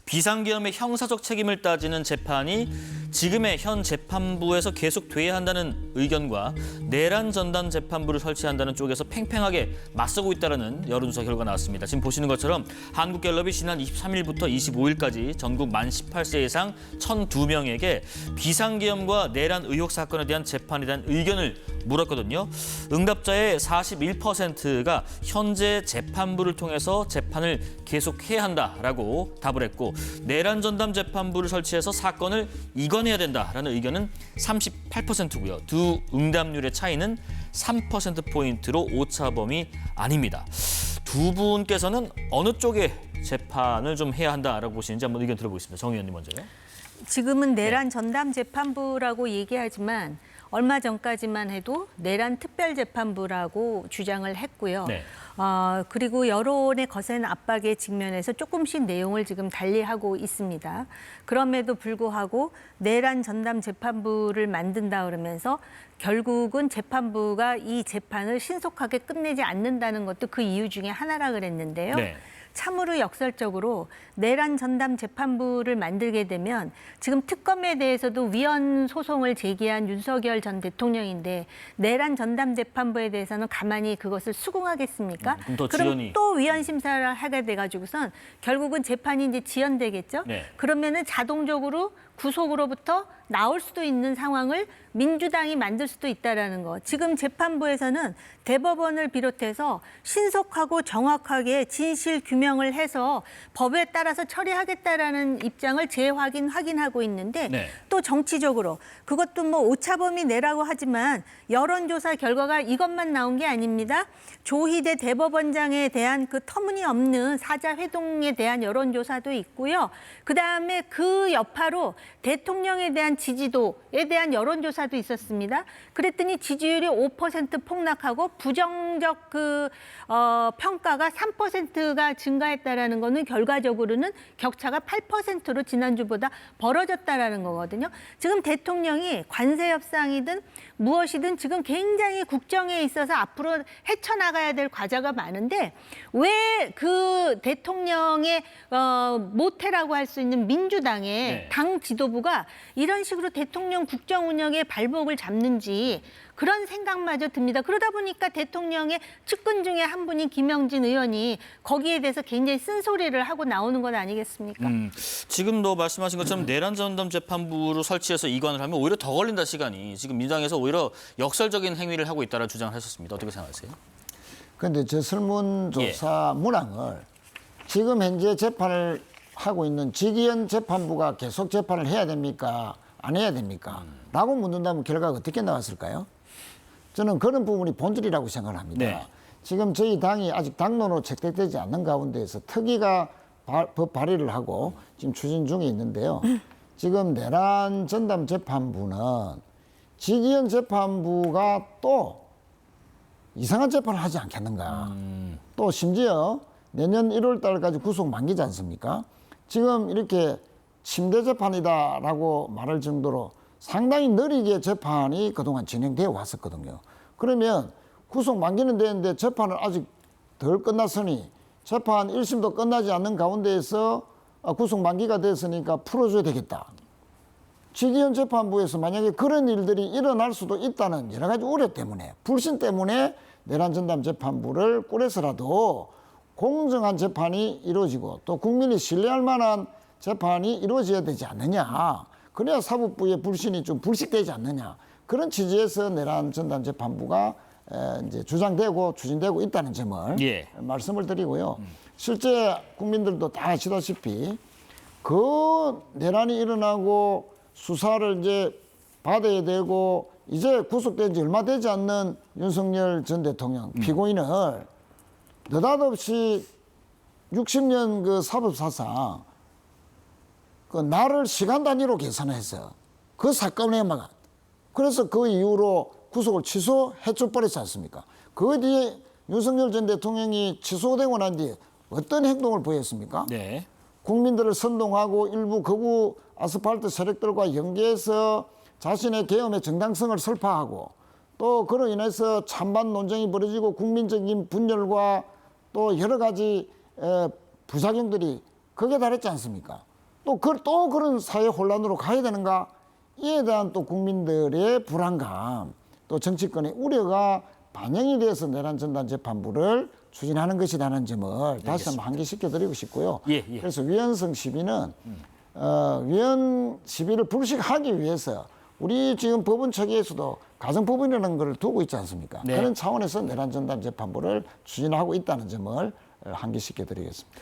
비상계엄의 형사적 책임을 따지는 재판이 지금의 현 재판부에서 계속돼야 한다는 의견과 내란 전담 재판부를 설치한다는 쪽에서 팽팽하게 맞서고 있다는 여론조사 결과가 나왔습니다. 지금 보시는 것처럼 한국갤럽이 지난 23일부터 25일까지 전국 만 18세 이상 1,002명에게 비상계엄과 내란 의혹 사건에 대한 재판에 대한 의견을 물었거든요. 응답자의 41%가 현재 재판부를 통해서 재판을 계속해야 한다라고 답을 했고, 내란 전담 재판부를 설치해서 사건을 이관해야 된다라는 의견은 38%고요. 두 응답률의 차이는 3%포인트로 오차범위 아닙니다. 두 분께서는 어느 쪽에 재판을 좀 해야 한다라고 보시는지 한번 의견 들어보겠습니다. 정 의원님 먼저요. 지금은 내란 전담 재판부라고 얘기하지만 얼마 전까지만 해도 내란 특별재판부라고 주장을 했고요. 네. 그리고 여론의 거센 압박에 직면해서 조금씩 내용을 지금 달리하고 있습니다. 그럼에도 불구하고 내란 전담 재판부를 만든다 그러면서 결국은 재판부가 이 재판을 신속하게 끝내지 않는다는 것도 그 이유 중에 하나라 그랬는데요. 네. 참으로 역설적으로 내란 전담 재판부를 만들게 되면 지금 특검에 대해서도 위헌 소송을 제기한 윤석열 전 대통령인데 내란 전담 재판부에 대해서는 가만히 그것을 수긍하겠습니까? 그럼 또 위헌 심사를 하게 돼가지고선 결국은 재판이 이제 지연되겠죠. 네. 그러면은 자동적으로 구속으로부터 나올 수도 있는 상황을 민주당이 만들 수도 있다라는 거. 지금 재판부에서는 대법원을 비롯해서 신속하고 정확하게 진실 규명을 해서 법에 따라서 처리하겠다라는 입장을 확인하고 있는데 네. 또 정치적으로 그것도 뭐 오차범위 내라고 하지만 여론조사 결과가 이것만 나온 게 아닙니다. 조희대 대법원장에 대한 그 터무니없는 사자회동에 대한 여론조사도 있고요. 그다음에 그 여파로 대통령에 대한 지지도에 대한 여론조사도 있었습니다. 그랬더니 지지율이 5% 폭락하고 부정적 평가가 3%가 증가했다라는 거는 결과적으로는 격차가 8%로 지난주보다 벌어졌다라는 거거든요. 지금 대통령이 관세 협상이든 무엇이든 지금 굉장히 국정에 있어서 앞으로 헤쳐나가야 될 과제가 많은데 왜 그 대통령의 모태라고 할 수 있는 민주당의 네. 당 지도부가 이런 식으로 대통령 국정 운영의 발목을 잡는지 그런 생각마저 듭니다. 그러다 보니까 대통령의 측근 중에 한 분인 김영진 의원이 거기에 대해서 굉장히 쓴소리를 하고 나오는 건 아니겠습니까? 지금도 말씀하신 것처럼 내란 전담 재판부를 설치해서 이관을 하면 오히려 더 걸린다 시간이. 지금 민주당에서 오히려 역설적인 행위를 하고 있다는 주장을 했었습니다. 어떻게 생각하세요? 그런데 저 설문조사 문항을 지금 현재 재판을 하고 있는 지기현 재판부가 계속 재판을 해야 됩니까? 안 해야 됩니까? 라고 묻는다면 결과가 어떻게 나왔을까요? 저는 그런 부분이 본질이라고 생각을 합니다. 네. 지금 저희 당이 아직 당론으로 채택되지 않는 가운데에서 특위가 법 발의를 하고 지금 추진 중에 있는데요. 지금 내란 전담 재판부는 지기현 재판부가 또 이상한 재판을 하지 않겠는가. 또 심지어 내년 1월 달까지 구속 만기지 않습니까? 지금 이렇게 침대 재판이다라고 말할 정도로 상당히 느리게 재판이 그동안 진행되어 왔었거든요. 그러면 구속 만기는 되는데 재판은 아직 덜 끝났으니 재판 1심도 끝나지 않는 가운데에서 구속 만기가 됐으니까 풀어줘야 되겠다. 지기현 재판부에서 만약에 그런 일들이 일어날 수도 있다는 여러 가지 우려 때문에, 불신 때문에 내란 전담 재판부를 꾸려서라도 공정한 재판이 이루어지고 또 국민이 신뢰할 만한 재판이 이루어져야 되지 않느냐. 그래야 사법부의 불신이 좀 불식되지 않느냐. 그런 취지에서 내란 전담 재판부가 이제 주장되고 추진되고 있다는 점을 말씀을 드리고요. 실제 국민들도 다 아시다시피 그 내란이 일어나고 수사를 이제 받아야 되고 이제 구속된 지 얼마 되지 않는 윤석열 전 대통령 피고인을 느닷없이 60년 그 사법사상 그 날을 시간 단위로 계산해서 그 사건에만 그래서 그 이후로 구속을 취소해줘 버렸지 않습니까? 그 뒤에 윤석열 전 대통령이 취소되고 난 뒤에 어떤 행동을 보였습니까? 네. 국민들을 선동하고 일부 극우 아스팔트 세력들과 연계해서 자신의 계엄의 정당성을 설파하고 또 그로 인해서 찬반 논쟁이 벌어지고 국민적인 분열과 또 여러 가지 부작용들이 극에 달했지 않습니까? 또 그런 사회 혼란으로 가야 되는가? 이에 대한 또 국민들의 불안감, 또 정치권의 우려가 반영이 돼서 내란 전담 재판부를 추진하는 것이라는 점을 다시 한번 환기시켜 드리고 싶고요. 예, 예. 그래서 위헌성 시비는 위헌 시비를 불식하기 위해서 우리 지금 법원 체계에서도 가정법원이라는 걸 두고 있지 않습니까? 네. 그런 차원에서 내란 전담 재판부를 추진하고 있다는 점을 환기시켜 드리겠습니다.